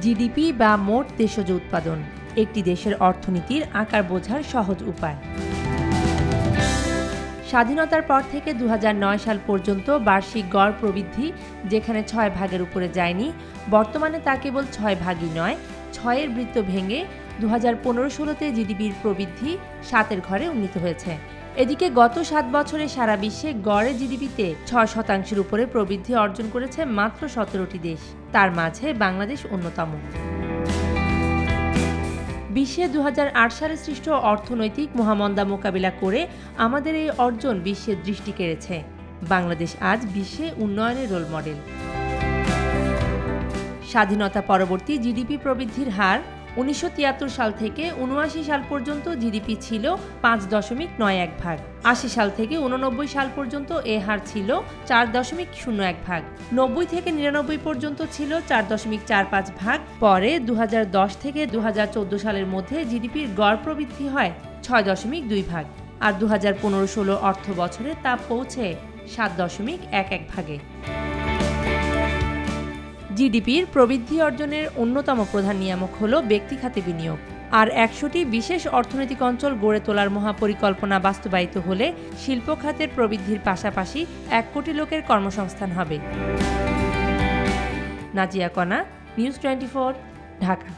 GDP বা মোট দেশজ উৎপাদন একটি দেশের অর্থনীতির আকার বোঝার সহজ উপায়। স্বাধীনতার পর থেকে ২০০৯ সাল পর্যন্ত বার্ষিক গড় প্রবৃদ্ধি যেখানে ৬ ভাগের উপরে যায়নি, বর্তমানে তা কেবল ৬ ভাগই নয়, ৬-এর বৃত্ত ভেঙে ২০১৫-১৬তে জিডিপির প্রবৃদ্ধি ৭-এর ঘরে উন্নীত হয়েছে। এদিকে গত ৭ বছরে সারা বিশ্বে গড়ে জিডিপিতে ৬% উপরে প্রবৃদ্ধি অর্জন করেছে মাত্র ১৭টি দেশ, তার মাঝে বাংলাদেশ অন্যতম। বিশ্বে ২০০৮ সালে সৃষ্ট অর্থনৈতিক মহামন্দা মোকাবিলা করে আমাদের এই অর্জন বিশ্বের দৃষ্টি কেড়েছে। বাংলাদেশ আজ বিশ্বে উন্নয়নের রোল মডেল। স্বাধীনতা পরবর্তী জিডিপি প্রবৃদ্ধির হার ১৯৭৩ সাল থেকে ৭৯ সাল পর্যন্ত জিডিপি ছিল ৫.৯১ ভাগ। ৮০ সাল থেকে ৮৯ সাল পর্যন্ত এ হার ছিল ৪.০১ ভাগ। ৯০ থেকে ৯৯ পর্যন্ত ছিল ৪.৪৫ ভাগ। পরে ২০১০ থেকে ২০১৪ সালের মধ্যে জিডিপির গড় প্রবৃদ্ধি হয় ৬.২ ভাগ, আর ২০১৫-১৬ অর্থ বছরে তা পৌঁছে ৭.১১ ভাগে। জিডিপির প্রবৃদ্ধি অর্জনের অন্যতম প্রধান নিয়ামক হল ব্যক্তি খাতে বিনিয়োগ। আর ১০০টি বিশেষ অর্থনৈতিক অঞ্চল গড়ে তোলার মহাপরিকল্পনা বাস্তবায়িত হলে শিল্প খাতের প্রবৃদ্ধির পাশাপাশি ১ কোটি লোকের কর্মসংস্থান হবে। নাজিয়া কণা, নিউজ 24, ঢাকা।